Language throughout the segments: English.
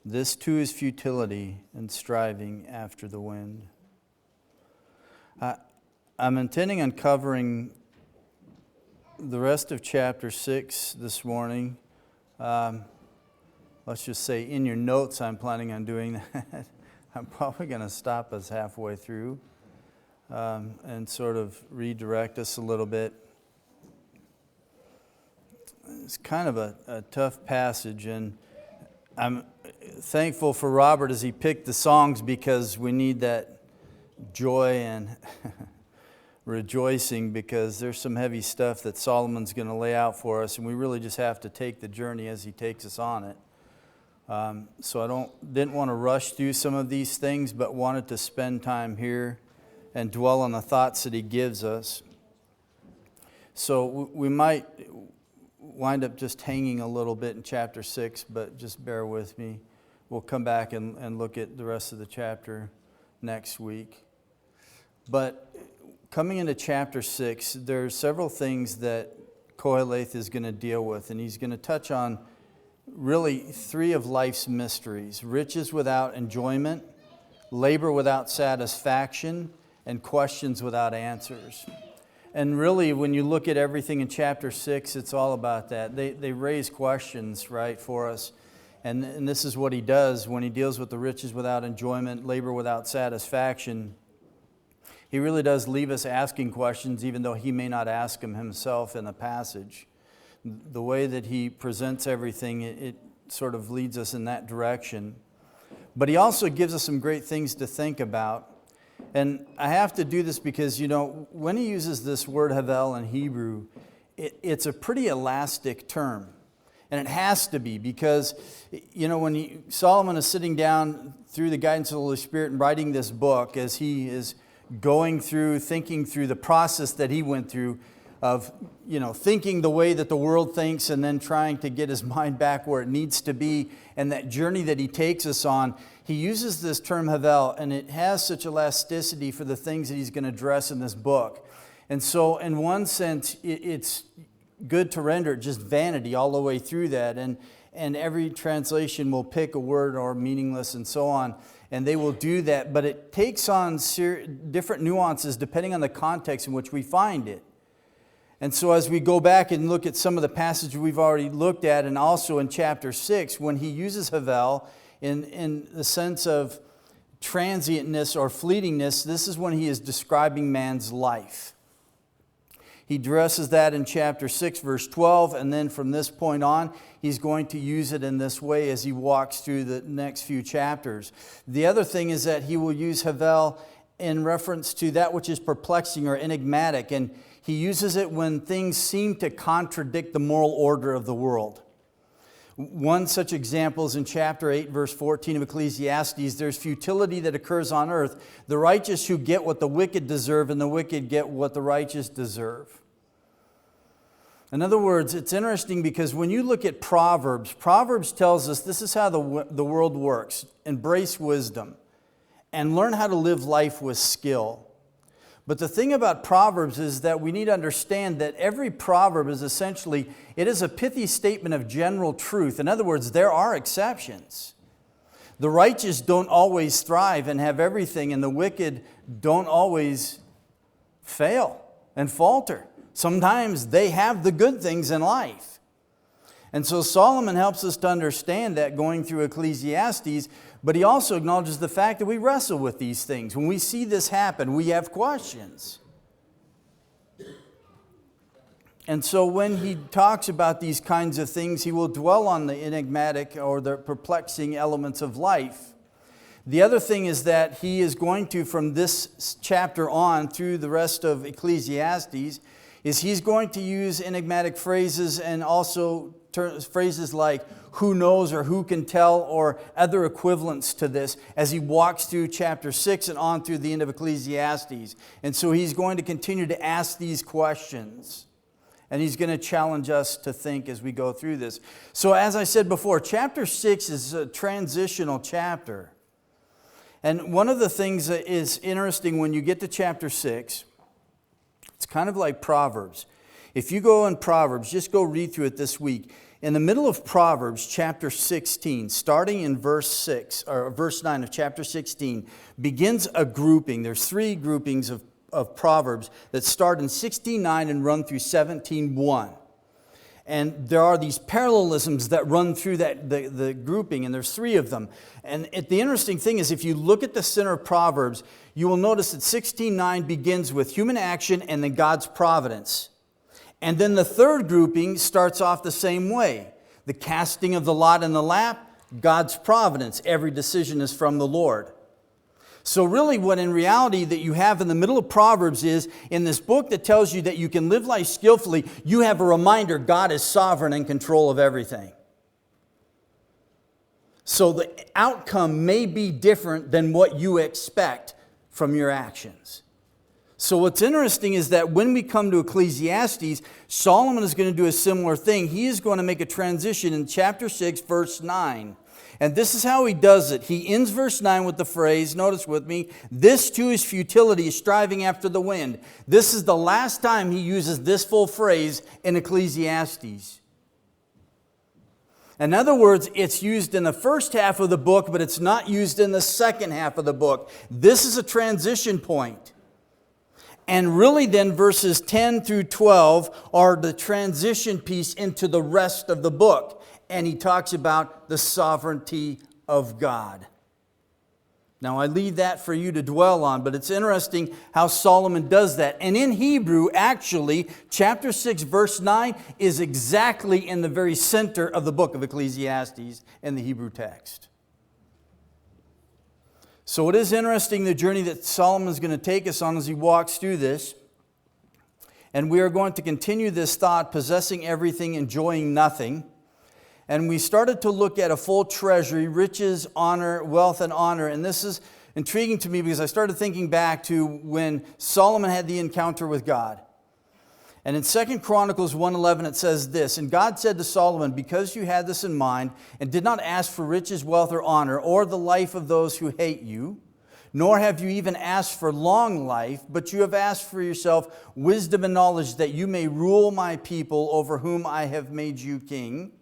This too is futility and striving after the wind. I'm intending on covering the rest of chapter 6 this morning. Let's just say in your notes I'm planning on doing that. I'm probably going to stop us halfway through and sort of redirect us a little bit. It's kind of a tough passage, and I'm thankful for Robert as he picked the songs, because we need that joy and rejoicing, because there's some heavy stuff that Solomon's going to lay out for us, and we really just have to take the journey as he takes us on it. So I didn't want to rush through some of these things, but wanted to spend time here and dwell on the thoughts that he gives us. So we might wind up just hanging a little bit in chapter 6, but just bear with me. We'll come back and look at the rest of the chapter next week. But coming into chapter 6, there's several things that Koheleth is going to deal with, and he's going to touch on really 3 of life's mysteries: riches without enjoyment, labor without satisfaction, and questions without answers. And really, when you look at everything in chapter 6, it's all about that. They raise questions, right, for us. And this is what he does when he deals with the riches without enjoyment, labor without satisfaction. He really does leave us asking questions, even though he may not ask them himself in the passage. The way that he presents everything, it sort of leads us in that direction. But he also gives us some great things to think about. And I have to do this because, when he uses this word havel in Hebrew, it's a pretty elastic term. And it has to be, because, when Solomon is sitting down through the guidance of the Holy Spirit and writing this book, as he is going through, thinking through the process that he went through of, thinking the way that the world thinks, and then trying to get his mind back where it needs to be, and that journey that he takes us on, he uses this term havel, and it has such elasticity for the things that he's going to address in this book. And so, in one sense, it's good to render it just vanity all the way through that, and every translation will pick a word or meaningless and so on, and they will do that, but it takes on different nuances depending on the context in which we find it. And so as we go back and look at some of the passages we've already looked at, and also in chapter 6, when he uses havel in the sense of transientness or fleetingness, this is when he is describing man's life. He addresses that in chapter 6, verse 12, and then from this point on, he's going to use it in this way as he walks through the next few chapters. The other thing is that he will use havel in reference to that which is perplexing or enigmatic, and he uses it when things seem to contradict the moral order of the world. One such example is in chapter 8, verse 14 of Ecclesiastes. There's futility that occurs on earth. The righteous who get what the wicked deserve, and the wicked get what the righteous deserve. In other words, it's interesting because when you look at Proverbs tells us this is how the world works. Embrace wisdom and learn how to live life with skill. But the thing about Proverbs is that we need to understand that every proverb is essentially, it is a pithy statement of general truth. In other words, there are exceptions. The righteous don't always thrive and have everything, and the wicked don't always fail and falter. Sometimes they have the good things in life. And so Solomon helps us to understand that going through Ecclesiastes, but he also acknowledges the fact that we wrestle with these things. When we see this happen, we have questions. And so when he talks about these kinds of things, he will dwell on the enigmatic or the perplexing elements of life. The other thing is that he is going to, from this chapter on through the rest of Ecclesiastes, is he's going to use enigmatic phrases and also phrases like who knows or who can tell or other equivalents to this as he walks through chapter 6 and on through the end of Ecclesiastes. And so he's going to continue to ask these questions. And he's going to challenge us to think as we go through this. So as I said before, chapter 6 is a transitional chapter. And one of the things that is interesting when you get to chapter 6, it's kind of like Proverbs. If you go in Proverbs, just go read through it this week. In the middle of Proverbs chapter 16, starting in verse 6, or verse 9 of chapter 16, begins a grouping. There's three groupings of Proverbs that start in 16:9 and run through 17:1. And there are these parallelisms that run through the grouping, and there's three of them. And the interesting thing is, if you look at the center of Proverbs, you will notice that 16:9 begins with human action and then God's providence. And then the third grouping starts off the same way. The casting of the lot in the lap, God's providence. Every decision is from the Lord. So really what in reality that you have in the middle of Proverbs is, in this book that tells you that you can live life skillfully, you have a reminder God is sovereign and in control of everything. So the outcome may be different than what you expect from your actions. So what's interesting is that when we come to Ecclesiastes, Solomon is going to do a similar thing. He is going to make a transition in chapter 6, verse 9. And this is how he does it. He ends verse 9 with the phrase, notice with me, "This too is futility, striving after the wind." This is the last time he uses this full phrase in Ecclesiastes. In other words, it's used in the first half of the book, but it's not used in the second half of the book. This is a transition point. And really then verses 10 through 12 are the transition piece into the rest of the book. And he talks about the sovereignty of God. Now I leave that for you to dwell on, but it's interesting how Solomon does that. And in Hebrew, actually, chapter 6, verse 9 is exactly in the very center of the book of Ecclesiastes in the Hebrew text. So it is interesting the journey that Solomon is going to take us on as he walks through this. And we are going to continue this thought, possessing everything, enjoying nothing. And we started to look at a full treasury, riches, honor, wealth, and honor. And this is intriguing to me because I started thinking back to when Solomon had the encounter with God. And in 2 Chronicles 1:11 it says this, "And God said to Solomon, because you had this in mind, and did not ask for riches, wealth, or honor, or the life of those who hate you, nor have you even asked for long life, but you have asked for yourself wisdom and knowledge, that you may rule my people over whom I have made you king.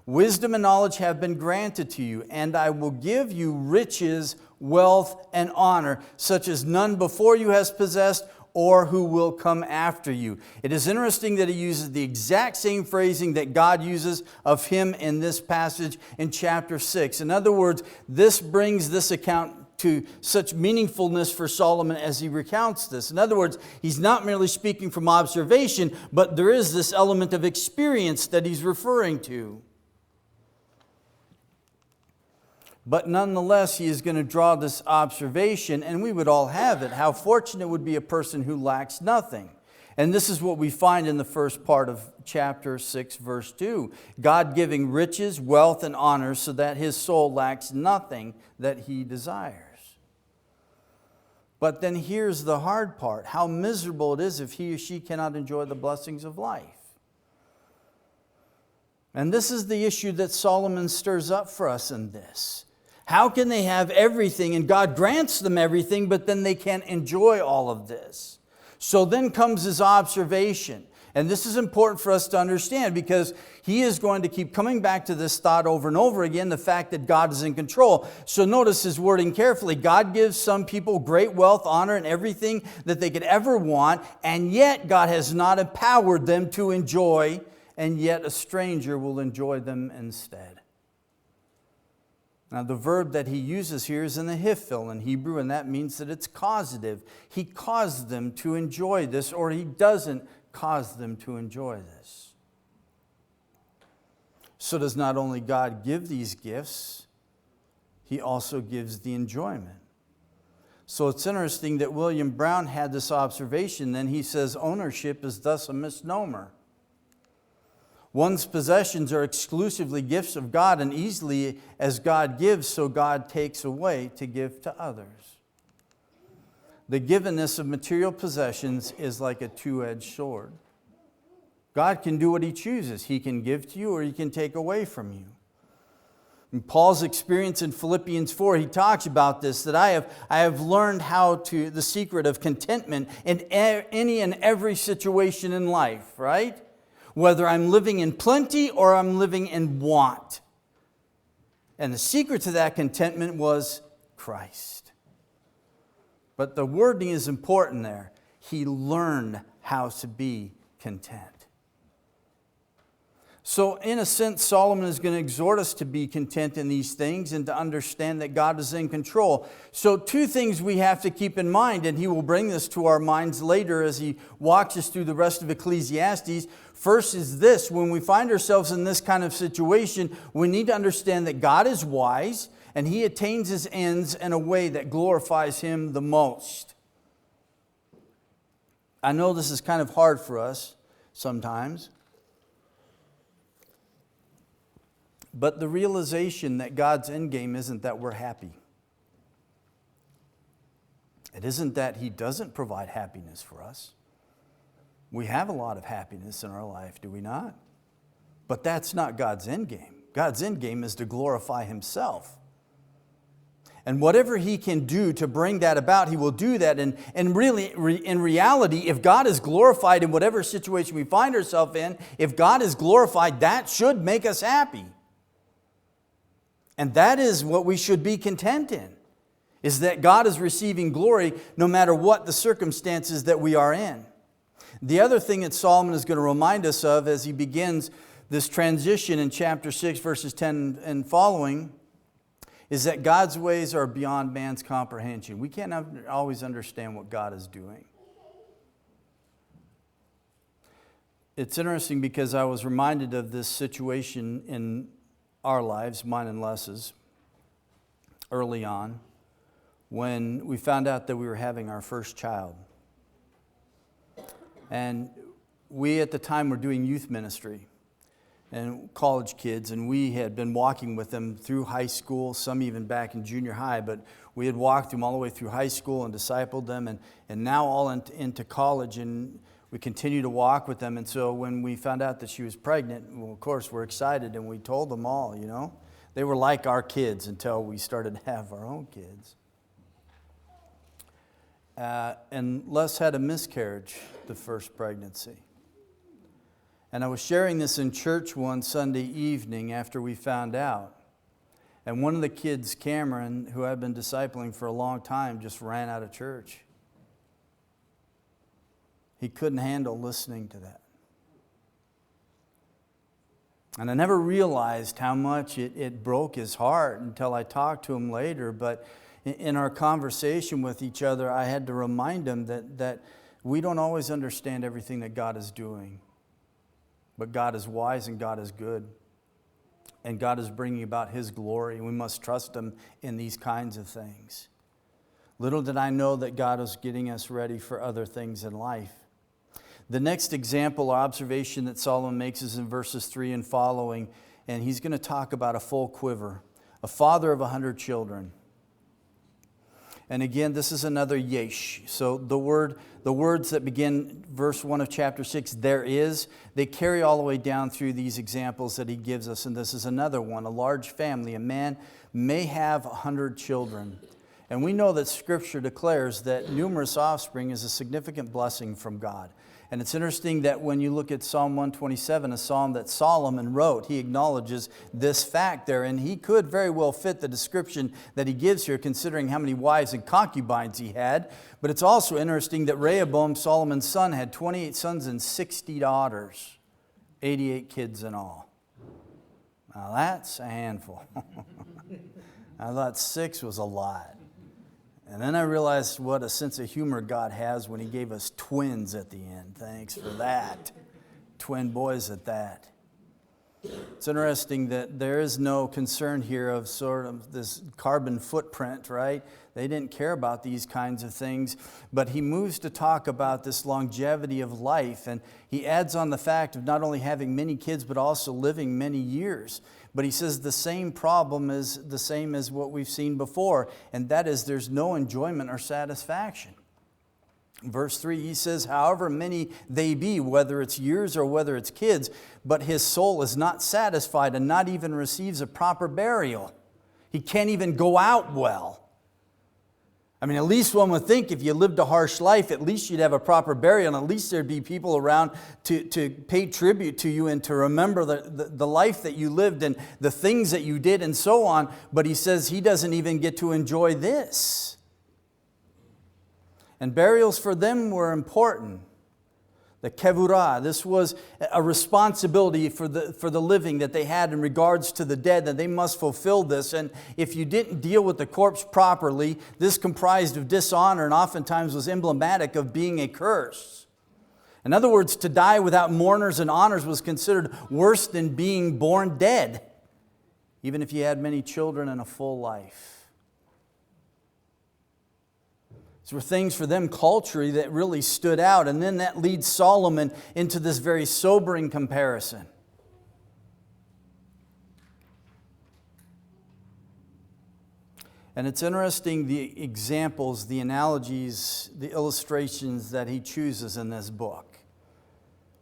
Wisdom and knowledge have been granted to you, and I will give you riches, wealth, and honor, such as none before you has possessed, or who will come after you." It is interesting that he uses the exact same phrasing that God uses of him in this passage in chapter 6. In other words, this brings this account to such meaningfulness for Solomon as he recounts this. In other words, he's not merely speaking from observation, but there is this element of experience that he's referring to. But nonetheless, he is going to draw this observation, and we would all have it. How fortunate would be a person who lacks nothing. And this is what we find in the first part of chapter 6, verse 2. God giving riches, wealth, and honor so that his soul lacks nothing that he desires. But then here's the hard part. How miserable it is if he or she cannot enjoy the blessings of life. And this is the issue that Solomon stirs up for us in this. How can they have everything and God grants them everything, but then they can't enjoy all of this? So then comes his observation. And this is important for us to understand because he is going to keep coming back to this thought over and over again, the fact that God is in control. So notice his wording carefully. God gives some people great wealth, honor, and everything that they could ever want, and yet God has not empowered them to enjoy, and yet a stranger will enjoy them instead. Now, the verb that he uses here is in the hifil in Hebrew, and that means that it's causative. He caused them to enjoy this, or he doesn't cause them to enjoy this. So does not only God give these gifts, he also gives the enjoyment. So it's interesting that William Brown had this observation. Then he says, ownership is thus a misnomer. One's possessions are exclusively gifts of God, and easily as God gives, so God takes away to give to others. The givenness of material possessions is like a two-edged sword. God can do what he chooses. He can give to you or he can take away from you. In Paul's experience in Philippians 4, he talks about this, that I have learned the secret of contentment in any and every situation in life, right? whether I'm living in plenty or I'm living in want. And the secret to that contentment was Christ. But the wording is important there. He learned how to be content. So in a sense, Solomon is going to exhort us to be content in these things and to understand that God is in control. So two things we have to keep in mind, and he will bring this to our minds later as he walks us through the rest of Ecclesiastes. First is this: when we find ourselves in this kind of situation, we need to understand that God is wise and he attains his ends in a way that glorifies him the most. I know this is kind of hard for us sometimes. But the realization that God's endgame isn't that we're happy. It isn't that he doesn't provide happiness for us. We have a lot of happiness in our life, do we not? But that's not God's endgame. God's endgame is to glorify himself. And whatever he can do to bring that about, he will do that. And really, in reality, if God is glorified in whatever situation we find ourselves in, if God is glorified, that should make us happy. And that is what we should be content in, is that God is receiving glory no matter what the circumstances that we are in. The other thing that Solomon is going to remind us of as he begins this transition in chapter 6, verses 10 and following, is that God's ways are beyond man's comprehension. We can't always understand what God is doing. It's interesting because I was reminded of this situation in our lives, mine and Les's, early on, when we found out that we were having our first child. And we at the time were doing youth ministry and college kids, and we had been walking with them through high school, some even back in junior high, but we had walked them all the way through high school and discipled them, and now all into college, and we continue to walk with them. And so when we found out that she was pregnant, well, of course, we're excited, and we told them all, you know. They were like our kids until we started to have our own kids. And Les had a miscarriage the first pregnancy. And I was sharing this in church one Sunday evening after we found out. And one of the kids, Cameron, who I've been discipling for a long time, just ran out of church. He couldn't handle listening to that. And I never realized how much it broke his heart until I talked to him later. But in our conversation with each other, I had to remind him that we don't always understand everything that God is doing. But God is wise and God is good. And God is bringing about his glory. We must trust him in these kinds of things. Little did I know that God was getting us ready for other things in life. The next example or observation that Solomon makes is in verses 3 and following, and he's going to talk about a full quiver, a father of 100 children. And again, this is another yesh. So the words that begin verse 1 of chapter 6, there is, they carry all the way down through these examples that he gives us. And this is another one, a large family. A man may have 100 children. And we know that Scripture declares that numerous offspring is a significant blessing from God. And it's interesting that when you look at Psalm 127, a psalm that Solomon wrote, he acknowledges this fact there. And he could very well fit the description that he gives here, considering how many wives and concubines he had. But it's also interesting that Rehoboam, Solomon's son, had 28 sons and 60 daughters, 88 kids in all. Now that's a handful. I thought 6 was a lot. And then I realized what a sense of humor God has when he gave us twins at the end. Thanks for that. Twin boys at that. It's interesting that there is no concern here of sort of this carbon footprint, right? They didn't care about these kinds of things. But he moves to talk about this longevity of life. And he adds on the fact of not only having many kids, but also living many years. But he says the same problem is the same as what we've seen before, and that is there's no enjoyment or satisfaction. Verse 3, he says, however many they be, whether it's years or whether it's kids, but his soul is not satisfied and not even receives a proper burial. He can't even go out well. I mean, at least one would think if you lived a harsh life, at least you'd have a proper burial, and at least there'd be people around to pay tribute to you and to remember the life that you lived and the things that you did and so on. But he says he doesn't even get to enjoy this. And burials for them were important. The kevurah, this was a responsibility for the living that they had in regards to the dead, that they must fulfill this. And if you didn't deal with the corpse properly, this comprised of dishonor and oftentimes was emblematic of being a curse. In other words, to die without mourners and honors was considered worse than being born dead, even if you had many children and a full life. These were things for them culturally that really stood out. And then that leads Solomon into this very sobering comparison. And it's interesting the examples, the analogies, the illustrations that he chooses in this book.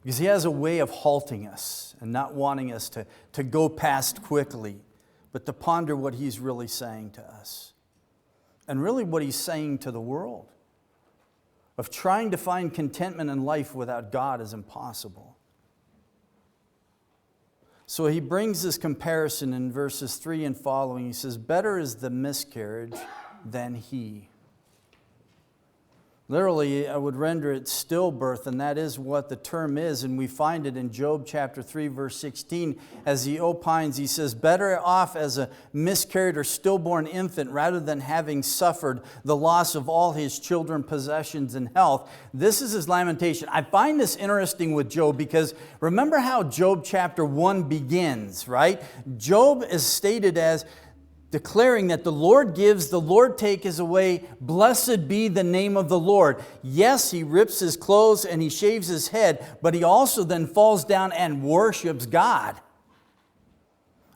Because he has a way of halting us and not wanting us to go past quickly, but to ponder what he's really saying to us. And really what he's saying to the world. Of trying to find contentment in life without God is impossible. So he brings this comparison in verses 3 and following. He says, better is the miscarriage than he. Literally, I would render it stillbirth, and that is what the term is. And we find it in Job chapter 3, verse 16. As he opines, he says, better off as a miscarried or stillborn infant rather than having suffered the loss of all his children, possessions, and health. This is his lamentation. I find this interesting with Job because remember how Job chapter 1 begins, right? Job is stated as declaring that the Lord gives, the Lord takes away, blessed be the name of the Lord. Yes, he rips his clothes and he shaves his head, but he also then falls down and worships God.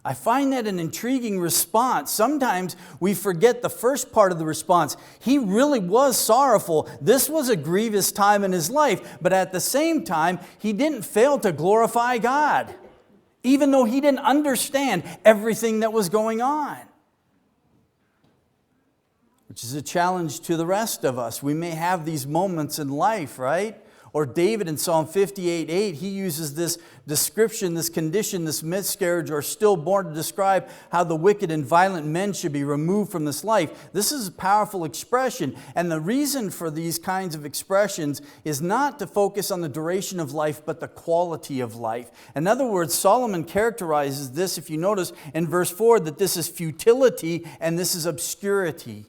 I find that an intriguing response. Sometimes we forget the first part of the response. He really was sorrowful. This was a grievous time in his life, but at the same time, he didn't fail to glorify God, even though he didn't understand everything that was going on. Which is a challenge to the rest of us. We may have these moments in life, right? Or David in Psalm 58:8, he uses this description, this condition, this miscarriage or stillborn to describe how the wicked and violent men should be removed from this life. This is a powerful expression. And the reason for these kinds of expressions is not to focus on the duration of life, but the quality of life. In other words, Solomon characterizes this, if you notice in verse 4, that this is futility and this is obscurity.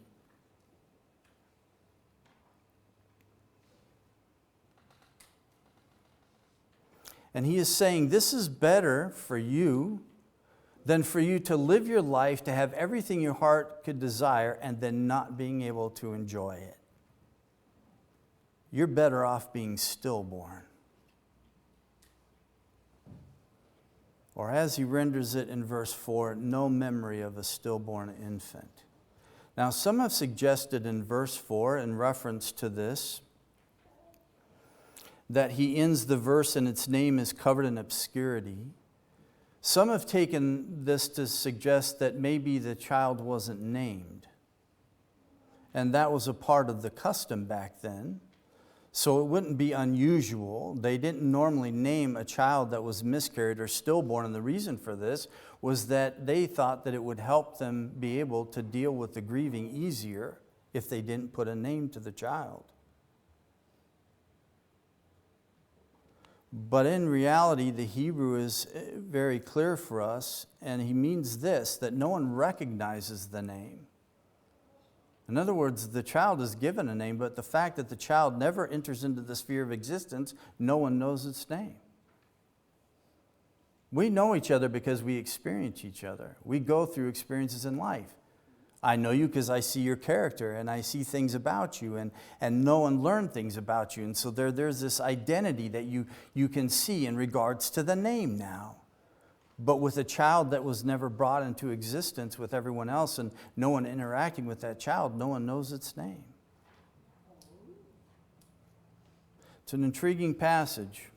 And he is saying this is better for you than for you to live your life, to have everything your heart could desire, and then not being able to enjoy it. You're better off being stillborn. Or as he renders it in verse 4, no memory of a stillborn infant. Now some have suggested in verse 4, in reference to this, that he ends the verse and its name is covered in obscurity. Some have taken this to suggest that maybe the child wasn't named. And that was a part of the custom back then. So it wouldn't be unusual. They didn't normally name a child that was miscarried or stillborn. And the reason for this was that they thought that it would help them be able to deal with the grieving easier if they didn't put a name to the child. But in reality, the Hebrew is very clear for us, and he means this, that no one recognizes the name. In other words, the child is given a name, but the fact that the child never enters into the sphere of existence, no one knows its name. We know each other because we experience each other. We go through experiences in life. I know you because I see your character and I see things about you and know and learn things about you. And so there's this identity that you can see in regards to the name now. But with a child that was never brought into existence with everyone else and no one interacting with that child, no one knows its name. It's an intriguing passage.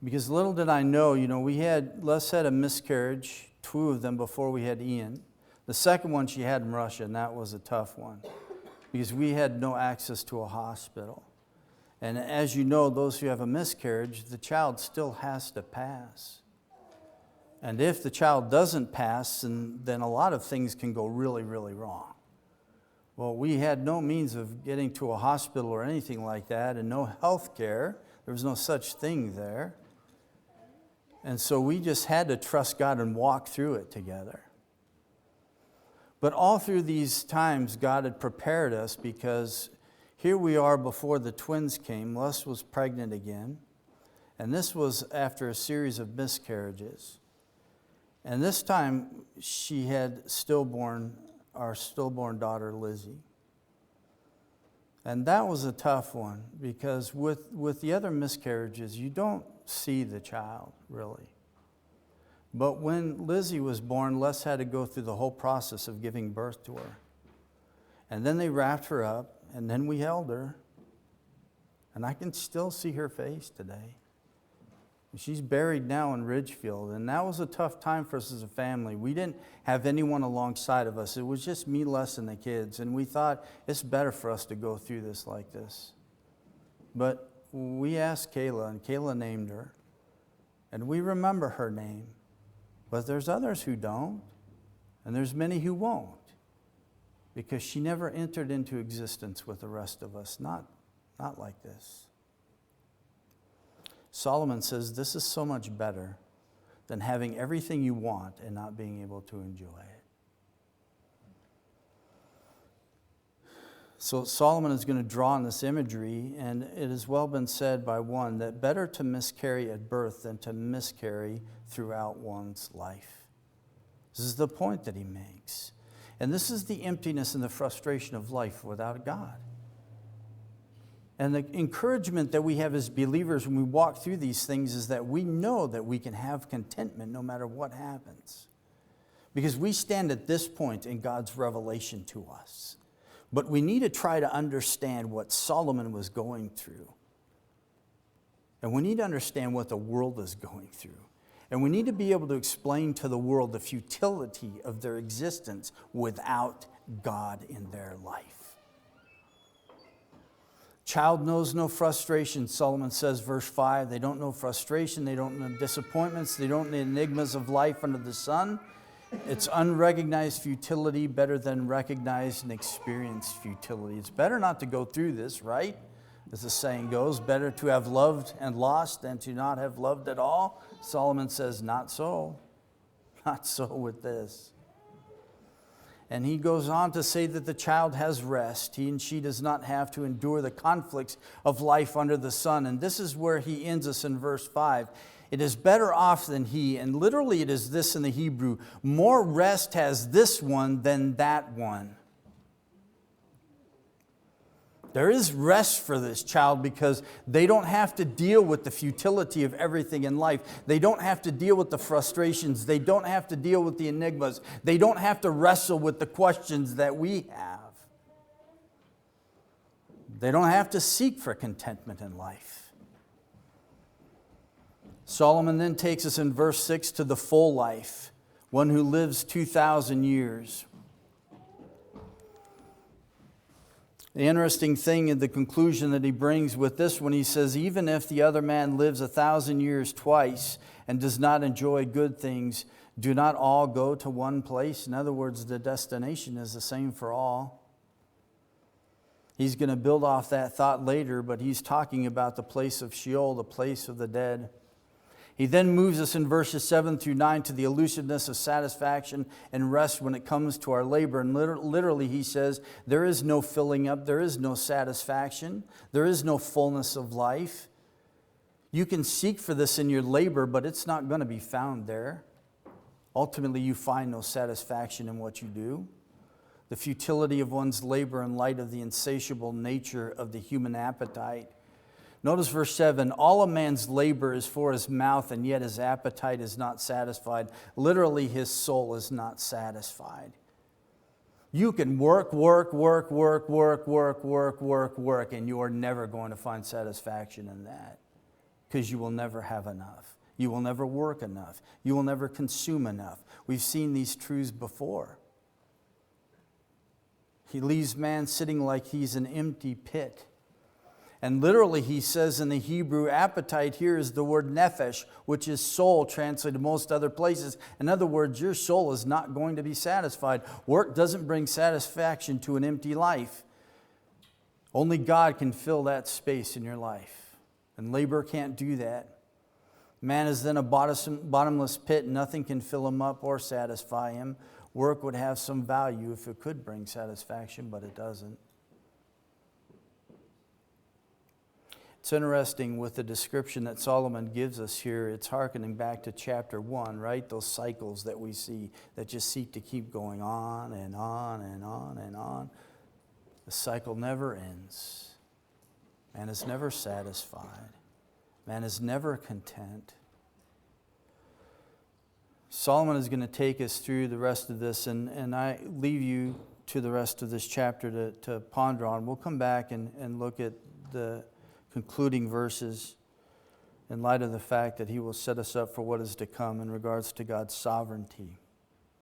Because little did I know, we had, Les had a miscarriage, 2 of them before we had Ian. The second one she had in Russia, and that was a tough one because we had no access to a hospital. And as you know, those who have a miscarriage, the child still has to pass. And if the child doesn't pass, then a lot of things can go really, really wrong. Well, we had no means of getting to a hospital or anything like that, and no health care. There was no such thing there. And so we just had to trust God and walk through it together. But all through these times, God had prepared us, because here we are before the twins came. Les was pregnant again. And this was after a series of miscarriages. And this time, she had our stillborn daughter, Lizzie. And that was a tough one, because with the other miscarriages, you don't see the child, really. But when Lizzie was born, Les had to go through the whole process of giving birth to her. And then they wrapped her up, and then we held her. And I can still see her face today. She's buried now in Ridgefield, and that was a tough time for us as a family. We didn't have anyone alongside of us. It was just me, Les, and the kids, and we thought it's better for us to go through this like this. But we asked Kayla, and Kayla named her, and we remember her name. But there's others who don't, and there's many who won't, because she never entered into existence with the rest of us, not like this. Solomon says this is so much better than having everything you want and not being able to enjoy it. So Solomon is going to draw on this imagery, and it has well been said by one that better to miscarry at birth than to miscarry throughout one's life. This is the point that he makes. And this is the emptiness and the frustration of life without God. And the encouragement that we have as believers when we walk through these things is that we know that we can have contentment no matter what happens. Because we stand at this point in God's revelation to us. But we need to try to understand what Solomon was going through. And we need to understand what the world is going through. And we need to be able to explain to the world the futility of their existence without God in their life. Child knows no frustration, Solomon says, verse 5. They don't know frustration. They don't know disappointments. They don't know enigmas of life under the sun. It's unrecognized futility better than recognized and experienced futility. It's better not to go through this, right? As the saying goes, better to have loved and lost than to not have loved at all. Solomon says, not so. Not so with this. And he goes on to say that the child has rest. He and she does not have to endure the conflicts of life under the sun. And this is where he ends us in verse 5. It is better off than he. And literally it is this in the Hebrew. More rest has this one than that one. There is rest for this child because they don't have to deal with the futility of everything in life. They don't have to deal with the frustrations. They don't have to deal with the enigmas. They don't have to wrestle with the questions that we have. They don't have to seek for contentment in life. Solomon then takes us in verse 6 to the full life, one who lives 2,000 years. The interesting thing in the conclusion that he brings with this one, he says, even if the other man lives 1,000 years twice and does not enjoy good things, do not all go to one place? In other words, the destination is the same for all. He's going to build off that thought later, but he's talking about the place of Sheol, the place of the dead. He then moves us in verses 7 through 9 to the elusiveness of satisfaction and rest when it comes to our labor. And literally he says, there is no filling up, there is no satisfaction, there is no fullness of life. You can seek for this in your labor, but it's not going to be found there. Ultimately, you find no satisfaction in what you do. The futility of one's labor in light of the insatiable nature of the human appetite. Notice verse 7, all a man's labor is for his mouth, and yet his appetite is not satisfied. Literally, his soul is not satisfied. You can work, and you are never going to find satisfaction in that because you will never have enough. You will never work enough. You will never consume enough. We've seen these truths before. He leaves man sitting like he's an empty pit. And literally he says in the Hebrew, appetite here is the word nephesh, which is soul, translated most other places. In other words, your soul is not going to be satisfied. Work doesn't bring satisfaction to an empty life. Only God can fill that space in your life. And labor can't do that. Man is then a bottomless pit, and nothing can fill him up or satisfy him. Work would have some value if it could bring satisfaction, but it doesn't. It's interesting with the description that Solomon gives us here, it's hearkening back to chapter 1, right? Those cycles that we see that just seek to keep going on and on and on and on. The cycle never ends. Man is never satisfied. Man is never content. Solomon is going to take us through the rest of this, and I leave you to the rest of this chapter to ponder on. We'll come back and look at the concluding verses in light of the fact that he will set us up for what is to come in regards to God's sovereignty.